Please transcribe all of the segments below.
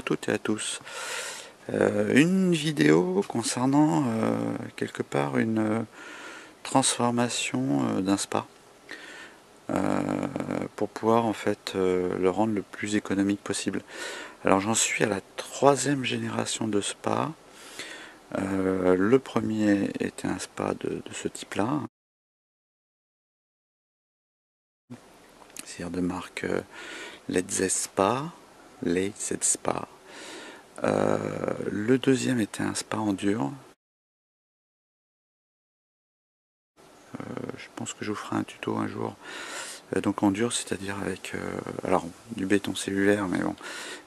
toutes et à tous. Une vidéo concernant quelque part une transformation d'un spa pour pouvoir en fait le rendre le plus économique possible. Alors j'en suis à la 3e génération de spa. Le premier était un spa de ce type-là, c'est-à-dire de marque Let's Spa, le deuxième était un spa en dur. Je pense que je vous ferai un tuto un jour. Donc en dur, c'est-à-dire avec alors du béton cellulaire, mais bon,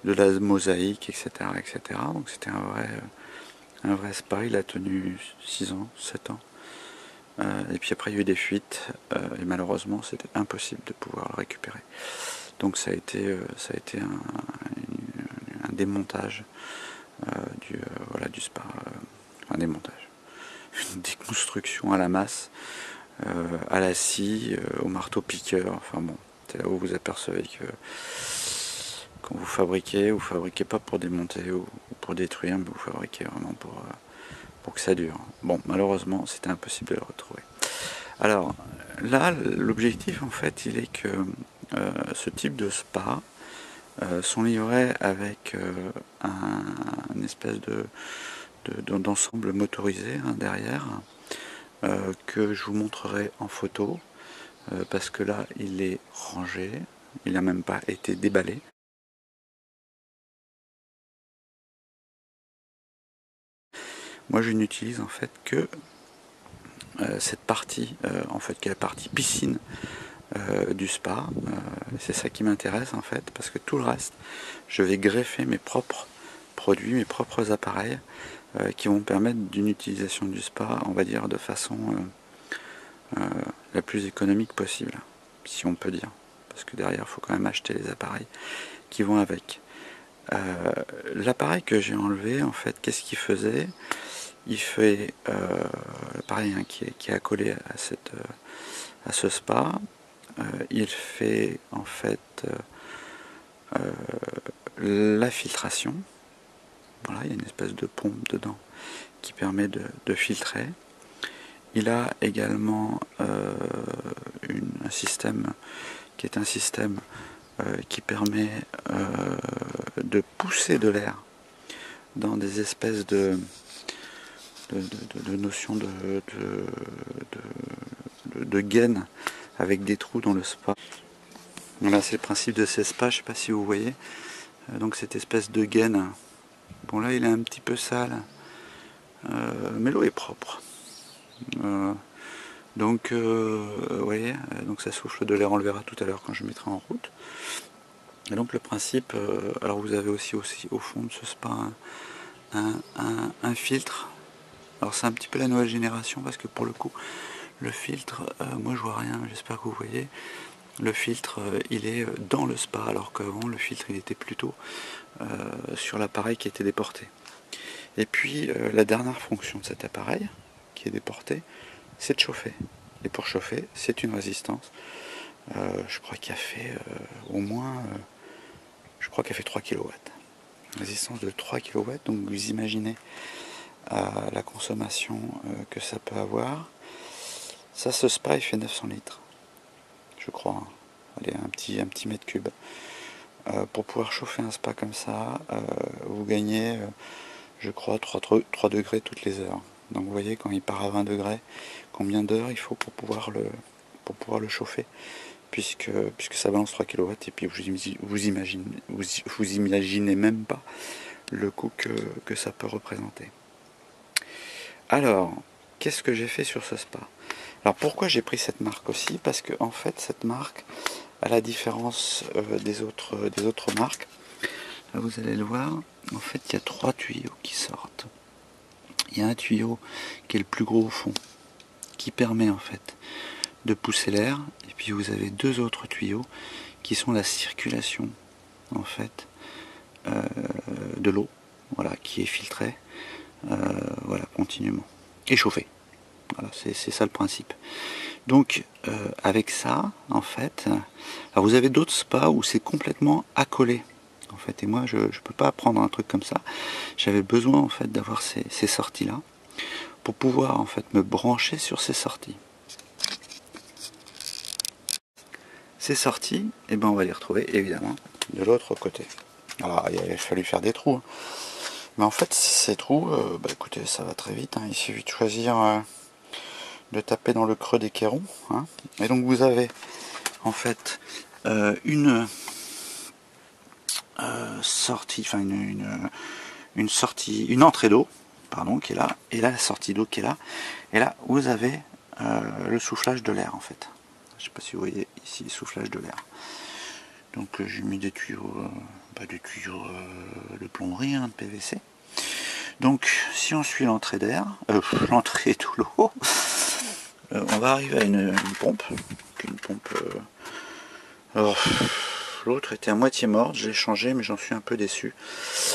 de la mosaïque, etc., etc. Donc c'était un vrai spa. Il a tenu 6 ans, 7 ans. Et puis après il y a eu des fuites et malheureusement c'était impossible de pouvoir le récupérer. Donc ça a été un démontage du spa, un démontage, une déconstruction à la masse, à la scie, au marteau piqueur. Enfin bon, c'est là où vous apercevez que quand vous fabriquez pas pour démonter ou pour détruire, mais vous fabriquez vraiment pour que ça dure. Bon, malheureusement c'était impossible de le retrouver. Alors là, l'objectif en fait, il est que ce type de spa sont livrés avec une espèce d'ensemble motorisé derrière, que je vous montrerai en photo, parce que là il est rangé, il n'a même pas été déballé. Moi je n'utilise en fait que cette partie, en fait, qui est la partie piscine du spa. C'est ça qui m'intéresse en fait, parce que tout le reste, je vais greffer mes propres produits, mes propres appareils qui vont permettre d'une utilisation du spa, on va dire, de façon la plus économique possible, si on peut dire. Parce que derrière, il faut quand même acheter les appareils qui vont avec. L'appareil que j'ai enlevé, en fait, qu'est-ce qu'il faisait? Il fait l'appareil qui est accolé à ce spa. Il fait en fait la filtration. Voilà, il y a une espèce de pompe dedans qui permet de filtrer. Il a également un système qui est un système qui permet de pousser de l'air dans des espèces de notions de gaines avec des trous dans le spa. Voilà, c'est le principe de ces spas, je ne sais pas si vous voyez. Donc cette espèce de gaine. Bon là il est un petit peu sale, mais l'eau est propre. Donc vous voyez, donc ça souffle de l'air, on le verra tout à l'heure quand je mettrai en route. Et donc le principe, alors vous avez aussi au fond de ce spa un filtre. Alors c'est un petit peu la nouvelle génération parce que pour le coup le filtre, moi je vois rien, j'espère que vous voyez. Le filtre il est dans le spa, alors qu'avant le filtre il était plutôt sur l'appareil qui était déporté. Et puis la dernière fonction de cet appareil qui est déporté, c'est de chauffer. Et pour chauffer, c'est une résistance. Je crois qu'il a fait au moins, je crois qu'elle fait 3 kW. Une résistance de 3 kW, donc vous imaginez la consommation que ça peut avoir. Ça, ce spa, il fait 900 litres, je crois. Hein. Allez, un petit mètre cube. Pour pouvoir chauffer un spa comme ça, vous gagnez, je crois, 3 degrés toutes les heures. Donc vous voyez, quand il part à 20 degrés, combien d'heures il faut pour pouvoir le chauffer, puisque ça balance 3 kW, et puis vous imaginez même pas le coût que ça peut représenter. Alors, qu'est-ce que j'ai fait sur ce spa? Alors pourquoi j'ai pris cette marque aussi? Parce que en fait cette marque, à la différence des autres marques, là vous allez le voir, en fait il y a 3 tuyaux qui sortent. Il y a un tuyau qui est le plus gros au fond, qui permet en fait de pousser l'air, et puis vous avez 2 autres tuyaux qui sont la circulation en fait de l'eau, voilà, qui est filtrée voilà, continuellement et chauffée. Voilà, c'est ça le principe. Donc avec ça, en fait, alors vous avez d'autres spas où c'est complètement accolé en fait. Et moi, je peux pas prendre un truc comme ça. J'avais besoin en fait d'avoir ces sorties-là pour pouvoir en fait me brancher sur ces sorties. Ces sorties, et ben on va les retrouver évidemment de l'autre côté. Alors il a fallu faire des trous. Hein. Mais en fait, ces trous, bah écoutez, ça va très vite. Hein. Il suffit de choisir, de taper dans le creux des cairons. Hein. Et donc vous avez en fait une sortie, enfin une sortie, une entrée d'eau, pardon, qui est là, et là la sortie d'eau qui est là. Et là, vous avez le soufflage de l'air en fait. Je sais pas si vous voyez ici le soufflage de l'air. Donc j'ai mis des tuyaux, de plomberie, hein, de PVC. Donc si on suit l'entrée d'air, l'entrée de l'eau, on va arriver à une pompe. Alors l'autre était à moitié morte, je l'ai changé mais j'en suis un peu déçu.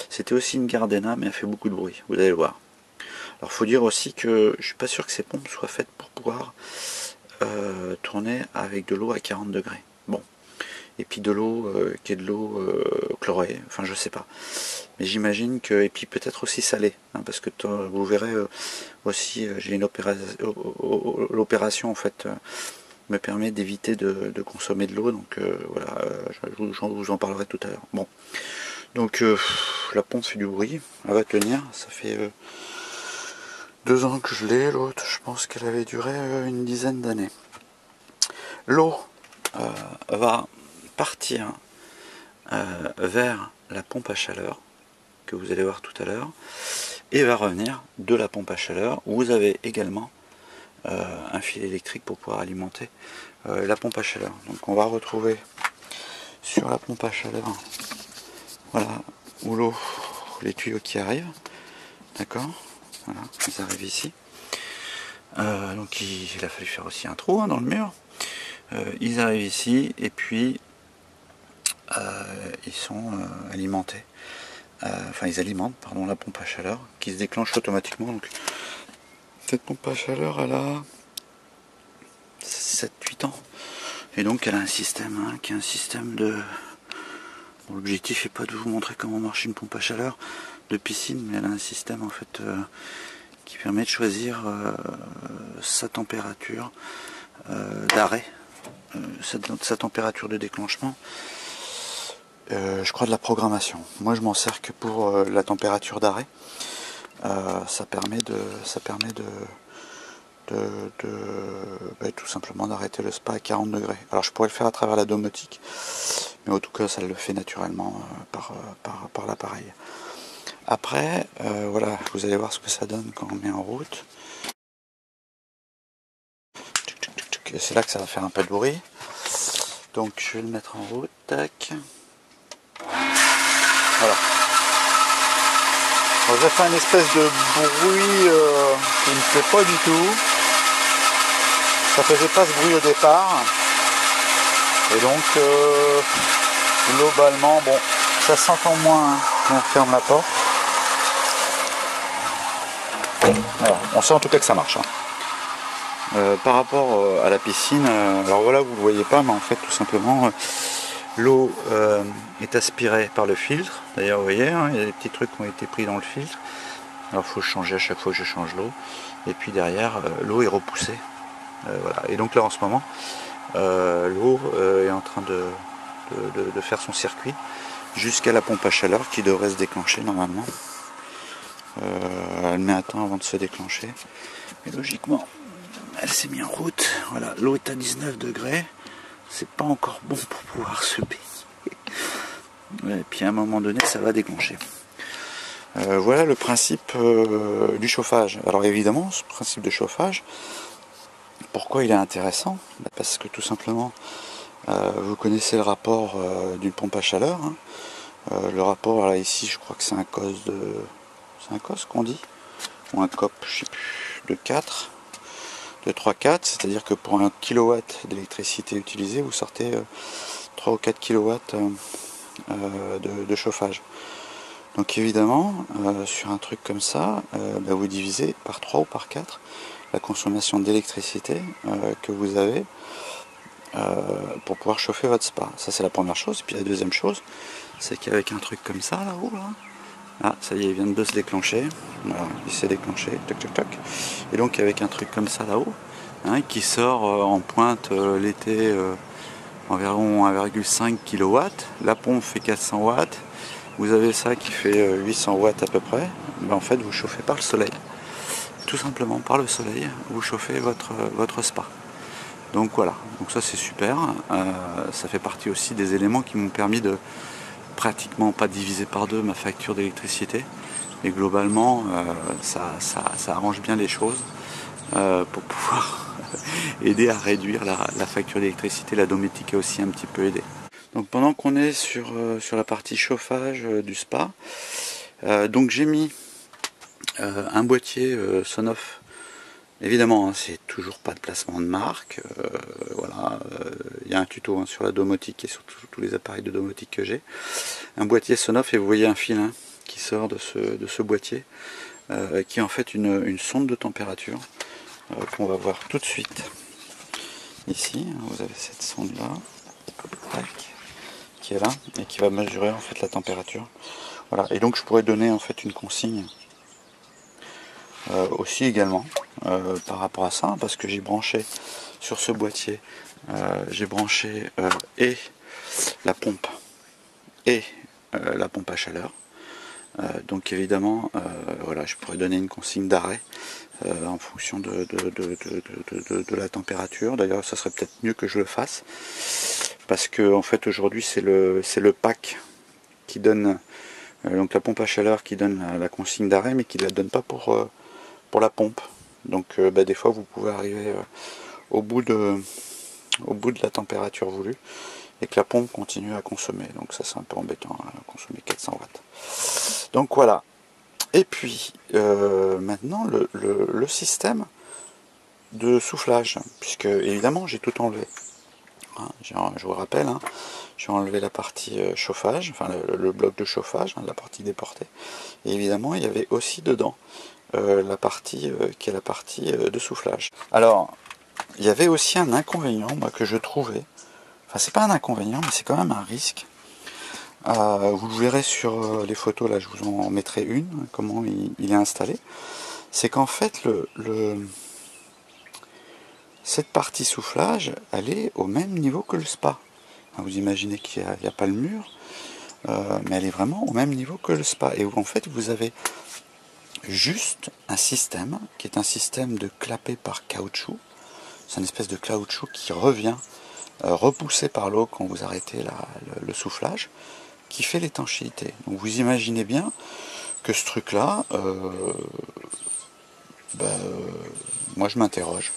C'était aussi une Gardena mais elle fait beaucoup de bruit, vous allez le voir. Alors faut dire aussi que je suis pas sûr que ces pompes soient faites pour pouvoir tourner avec de l'eau à 40 degrés. Bon. Et puis de l'eau qui est de l'eau chlorée, enfin je sais pas. Mais j'imagine que, et puis peut-être aussi salée, hein, parce que vous verrez aussi, j'ai une l'opération en fait me permet d'éviter de consommer de l'eau, donc voilà, je vous en parlerai tout à l'heure. Bon, donc la pompe fait du bruit, elle va tenir, ça fait 2 ans que je l'ai, l'autre je pense qu'elle avait duré une dizaine d'années. L'eau va partir vers la pompe à chaleur que vous allez voir tout à l'heure et va revenir de la pompe à chaleur où vous avez également un fil électrique pour pouvoir alimenter la pompe à chaleur. Donc on va retrouver sur la pompe à chaleur, voilà, où l'eau, les tuyaux qui arrivent, d'accord, voilà, ils arrivent ici. Donc il a fallu faire aussi un trou, hein, dans le mur. Ils arrivent ici et puis ils sont alimentés. Enfin, ils alimentent, pardon, la pompe à chaleur qui se déclenche automatiquement. Donc, cette pompe à chaleur, elle a 7-8 ans. Et donc, elle a un système, hein, qui est un système de... Bon, l'objectif n'est pas de vous montrer comment marche une pompe à chaleur de piscine, mais elle a un système, en fait, qui permet de choisir sa température d'arrêt, sa température de déclenchement. Je crois de la programmation. Moi je m'en sers que pour la température d'arrêt. Ça permet tout simplement d'arrêter le spa à 40 degrés. Alors je pourrais le faire à travers la domotique, mais en tout cas ça le fait naturellement par l'appareil. Après, voilà, vous allez voir ce que ça donne quand on met en route. C'est là que ça va faire un peu de bruit. Donc je vais le mettre en route. Tac. Voilà. Alors, j'ai fait une espèce de bruit qui ne me plaît pas du tout. Ça faisait pas ce bruit au départ. Et donc globalement, bon, ça s'entend moins, hein, quand on ferme la porte. Alors, on sait en tout cas que ça marche. Hein. Par rapport à la piscine, alors voilà, vous ne le voyez pas, mais en fait tout simplement l'eau est aspirée par le filtre. D'ailleurs, vous voyez, hein, il y a des petits trucs qui ont été pris dans le filtre. Alors, il faut changer à chaque fois que je change l'eau. Et puis derrière, l'eau est repoussée. Voilà. Et donc là, en ce moment, l'eau est en train de faire son circuit jusqu'à la pompe à chaleur qui devrait se déclencher normalement. Elle met un temps avant de se déclencher. Et logiquement, elle s'est mise en route. Voilà, l'eau est à 19 degrés. C'est pas encore bon pour pouvoir se baigner. Et puis à un moment donné, ça va déclencher. Voilà le principe du chauffage. Alors évidemment, ce principe de chauffage, pourquoi il est intéressant? Parce que tout simplement, vous connaissez le rapport d'une pompe à chaleur. Hein. Le rapport, là ici, je crois que c'est un cos de... C'est un cos qu'on dit? Ou un cop, je sais plus, de 4. De 3-4, c'est-à-dire que pour 1 kW d'électricité utilisée, vous sortez 3 ou 4 kW de chauffage. Donc évidemment, sur un truc comme ça, vous divisez par 3 ou par 4 la consommation d'électricité que vous avez pour pouvoir chauffer votre spa. Ça c'est la première chose. Et puis la deuxième chose, c'est qu'avec un truc comme ça là-haut, là, ah, ça y est, il vient de se déclencher. Voilà, il s'est déclenché, toc toc toc. Et donc avec un truc comme ça là-haut, hein, qui sort en pointe l'été environ 1,5 kW, la pompe fait 400 watts, vous avez ça qui fait 800 watts à peu près, ben en fait vous chauffez par le soleil. Tout simplement par le soleil, vous chauffez votre spa. Donc voilà, donc ça c'est super. Ça fait partie aussi des éléments qui m'ont permis de pratiquement pas diviser par deux ma facture d'électricité. Et globalement, ça arrange bien les choses pour pouvoir aider à réduire la facture d'électricité. La domotique a aussi un petit peu aidé. Donc pendant qu'on est sur la partie chauffage du spa, donc j'ai mis un boîtier Sonoff. Évidemment, hein, c'est toujours pas de placement de marque. Voilà, il y a un tuto hein, sur la domotique et sur tous les appareils de domotique que j'ai. Un boîtier Sonoff et vous voyez un fil hein, qui sort de ce boîtier, qui est en fait une sonde de température qu'on va voir tout de suite. Ici, vous avez cette sonde là, qui est là et qui va mesurer en fait la température. Voilà, et donc je pourrais donner en fait une consigne aussi également par rapport à ça, parce que j'ai branché sur ce boîtier, j'ai branché et la pompe et la pompe à chaleur. Donc évidemment, voilà, je pourrais donner une consigne d'arrêt en fonction de la température. D'ailleurs, ça serait peut-être mieux que je le fasse, parce que en fait aujourd'hui c'est le pack qui donne donc la pompe à chaleur qui donne la consigne d'arrêt, mais qui ne la donne pas pour la pompe. Donc des fois vous pouvez arriver au bout de la température voulue et que la pompe continue à consommer. Donc ça c'est un peu embêtant, hein, consommer 400 watts. Donc voilà. Et puis maintenant le système de soufflage, puisque évidemment j'ai tout enlevé. Hein, je vous rappelle, hein, j'ai enlevé la partie chauffage, enfin le bloc de chauffage, hein, la partie déportée. Et évidemment il y avait aussi dedans la partie qui est la partie de soufflage. Alors il y avait aussi un inconvénient moi, que je trouvais, enfin c'est pas un inconvénient mais c'est quand même un risque. Vous le verrez sur les photos, là je vous en mettrai une, comment il est installé. C'est qu'en fait cette partie soufflage, elle est au même niveau que le spa. Vous imaginez qu'il n'y a pas le mur, mais elle est vraiment au même niveau que le spa. Et où en fait vous avez juste un système qui est un système de clapet par caoutchouc. C'est une espèce de caoutchouc qui revient repoussé par l'eau quand vous arrêtez le soufflage, qui fait l'étanchéité. Donc vous imaginez bien que ce truc là moi je m'interroge.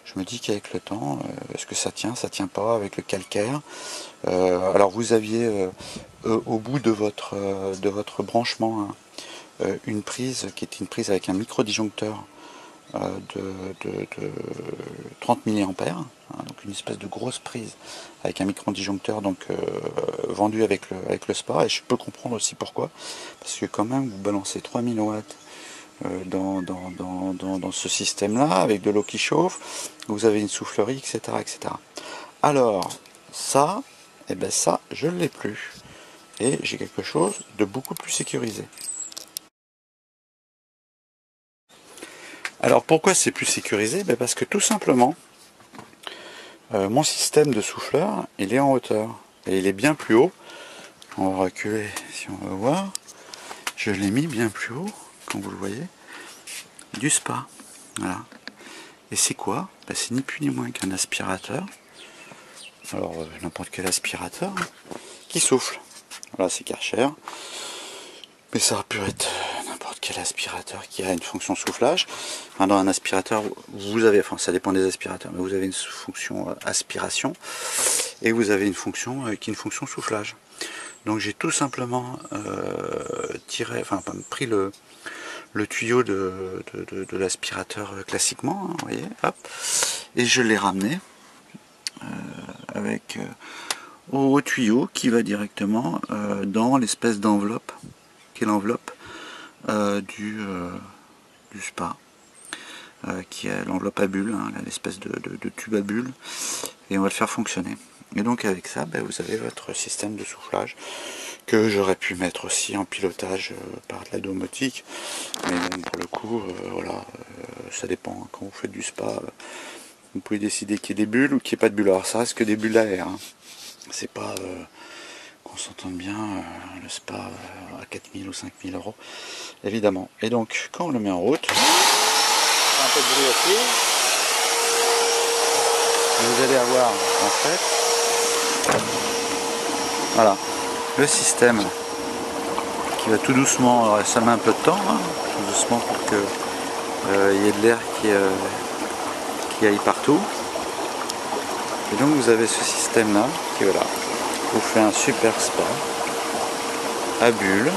Je me dis qu'avec le temps, est-ce que ça tient pas avec le calcaire. Alors vous aviez au bout de votre branchement hein, une prise qui est une prise avec un micro-disjoncteur de 30 mA, hein, donc une espèce de grosse prise avec un micro-disjoncteur donc vendu avec le spa, et je peux comprendre aussi pourquoi, parce que quand même vous balancez 3000 watts dans ce système là avec de l'eau qui chauffe, vous avez une soufflerie, etc. Alors ça, et ben ça je ne l'ai plus, et j'ai quelque chose de beaucoup plus sécurisé. Alors pourquoi c'est plus sécurisé? Parce que tout simplement mon système de souffleur il est en hauteur et il est bien plus haut. On va reculer si on veut voir. Je l'ai mis bien plus haut, comme vous le voyez, du spa. Voilà. Et c'est quoi? C'est ni plus ni moins qu'un aspirateur. Alors n'importe quel aspirateur hein, qui souffle. Voilà, c'est Karcher. Mais ça aurait pu être n'importe quel aspirateur qui a une fonction soufflage. Enfin, dans un aspirateur, vous avez, enfin ça dépend des aspirateurs, mais vous avez une fonction aspiration et vous avez une fonction qui est une fonction soufflage. Donc j'ai tout simplement pris le tuyau de l'aspirateur classiquement, hein, vous voyez, hop, et je l'ai ramené avec au tuyau qui va directement dans l'espèce d'enveloppe qui est l'enveloppe du spa, qui est l'enveloppe à bulles, hein, l'espèce de tube à bulles et on va le faire fonctionner. Et donc avec ça, vous avez votre système de soufflage que j'aurais pu mettre aussi en pilotage par de la domotique. Mais bon, pour le coup, voilà, ça dépend. Hein. Quand vous faites du spa, vous pouvez décider qu'il y ait des bulles ou qu'il n'y ait pas de bulles. Alors ça reste que des bulles à air. Hein. C'est pas, qu'on s'entende bien, le spa à 4000 ou 5000 euros, évidemment. Et donc, quand on le met en route, un peu de bruit aussi. Vous allez avoir en fait, voilà, le système qui va tout doucement, ça met un peu de temps, hein, tout doucement pour que y ait de l'air qui aille partout. Et donc vous avez ce système là qui voilà, vous fait un super spa à bulles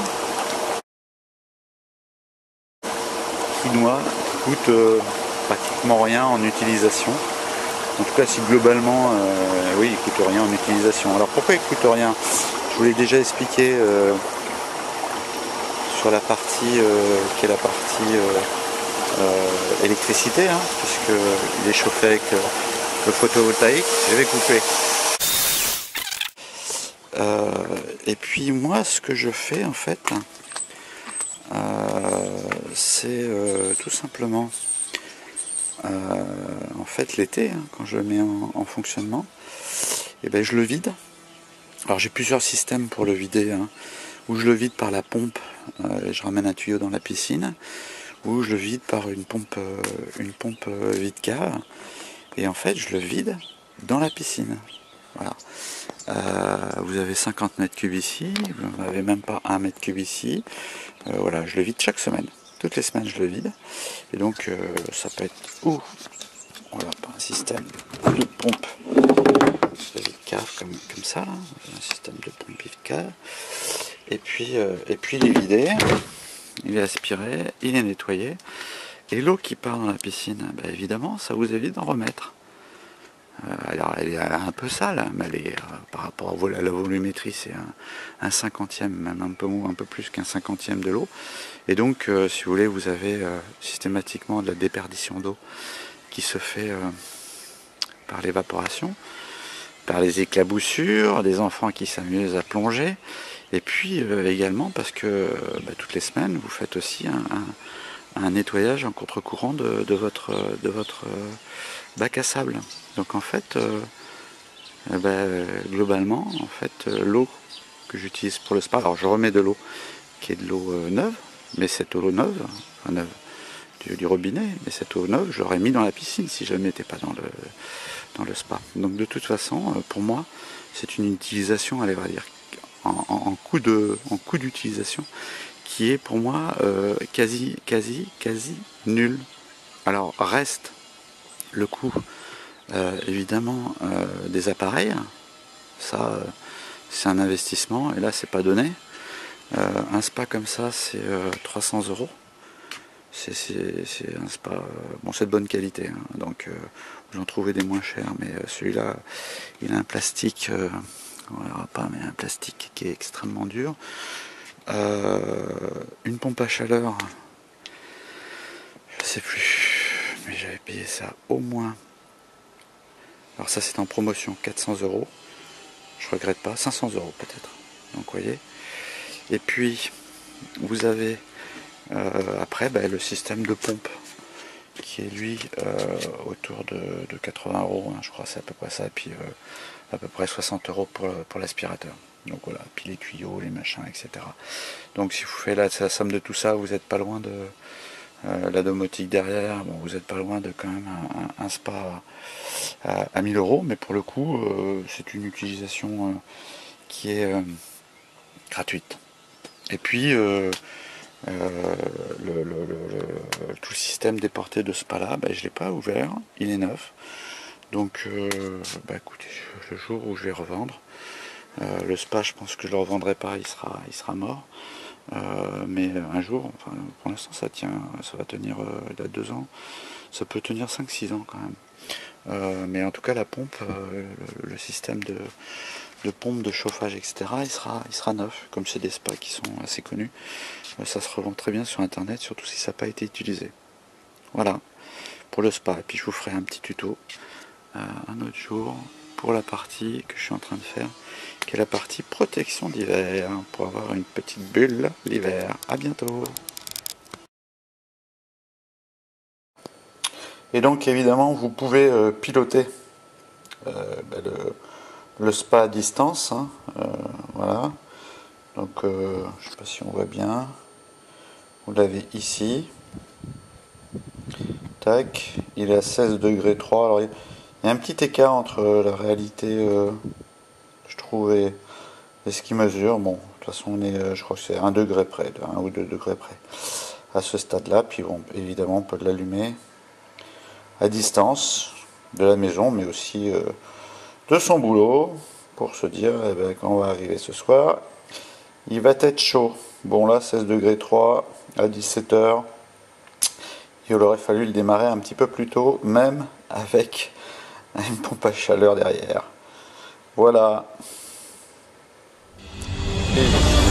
qui coûte pratiquement rien en utilisation. En tout cas, si globalement, oui, il coûte rien en utilisation. Alors pourquoi il coûte rien? Je vous l'ai déjà expliqué sur la partie qui est la partie électricité, hein, puisqu'il est chauffé avec le photovoltaïque. Je vais couper. Et puis moi, ce que je fais en fait, c'est tout simplement en fait l'été, hein, quand je le mets en fonctionnement, et je le vide. Alors j'ai plusieurs systèmes pour le vider, hein, où je le vide par la pompe, et je ramène un tuyau dans la piscine, ou je le vide par une pompe vide-cave, et en fait je le vide dans la piscine. Voilà. Vous avez 50 mètres cubes ici, vous n'avez même pas 1 mètre cube ici. Voilà, je le vide chaque semaine. Toutes les semaines je le vide. Et donc ça peut être voilà, par un système de pompe de cave comme ça, là. Un système de pompe de cave. Et puis il est vidé, il est aspiré, il est nettoyé. Et l'eau qui part dans la piscine, évidemment, ça vous évite d'en remettre. Alors elle est un peu sale, mais elle est, par rapport à la volumétrie, c'est un cinquantième, même un peu plus qu'un cinquantième de l'eau. Et donc, si vous voulez, vous avez systématiquement de la déperdition d'eau qui se fait par l'évaporation, par les éclaboussures, des enfants qui s'amusent à plonger, et puis également parce que toutes les semaines, vous faites aussi un nettoyage en contre-courant de votre bac à sable. Donc en fait, globalement, en fait, l'eau que j'utilise pour le spa, alors je remets de l'eau qui est de l'eau neuve, mais cette eau neuve, enfin neuve du robinet, mais cette eau neuve, je l'aurais mis dans la piscine si je ne mettais pas dans le spa. Donc de toute façon, pour moi, c'est une utilisation, allez, on va dire, en coût d'utilisation, qui est pour moi quasi nul. Alors reste le coût évidemment des appareils, ça c'est un investissement et là c'est pas donné. Un spa comme ça c'est 300 €. C'est un spa, bon c'est de bonne qualité, hein, donc j'en trouvais des moins chers, mais celui-là il a un plastique, on verra pas, mais un plastique qui est extrêmement dur. Une pompe à chaleur, je sais plus, mais j'avais payé ça au moins. Alors ça c'est en promotion, 400 €. Je regrette pas, 500 € peut-être. Donc vous voyez. Et puis vous avez après le système de pompe qui est lui autour de 80 €, hein, je crois c'est à peu près ça. Et puis à peu près 60 € pour l'aspirateur. Donc voilà, puis les tuyaux, les machins, etc. Donc si vous faites la somme de tout ça, vous n'êtes pas loin de la domotique derrière, bon, vous n'êtes pas loin de quand même un spa à 1000 €, mais pour le coup, c'est une utilisation qui est gratuite. Et puis, tout le système des portées de spa là, je ne l'ai pas ouvert, il est neuf. Donc, écoutez, le jour où je vais revendre, le spa, je pense que je ne le revendrai pas, il sera mort. Mais un jour, enfin, pour l'instant ça tient, ça va tenir, il a 2 ans, ça peut tenir 5-6 ans quand même. Mais en tout cas la pompe, le système de pompe, de chauffage, etc. il sera neuf, comme c'est des spas qui sont assez connus. Ça se revend très bien sur internet, surtout si ça n'a pas été utilisé. Voilà, pour le spa. Et puis je vous ferai un petit tuto un autre jour pour la partie que je suis en train de faire, qui est la partie protection d'hiver, pour avoir une petite bulle l'hiver. À bientôt. Et donc évidemment vous pouvez piloter le spa à distance, hein, voilà. Donc je sais pas si on voit bien, vous l'avez ici, tac, il est à 16 degrés 3. Alors il y a un petit écart entre la réalité je trouve et ce qu'il mesure. Bon, de toute façon on est, je crois que c'est 1 degré près, 1 ou 2 degrés près à ce stade là. Puis bon, évidemment on peut l'allumer à distance de la maison, mais aussi de son boulot, pour se dire eh ben, quand on va arriver ce soir, il va être chaud. Bon là 16 degrés 3 à 17h, il aurait fallu le démarrer un petit peu plus tôt, même avec une pompe à chaleur derrière. Voilà. Et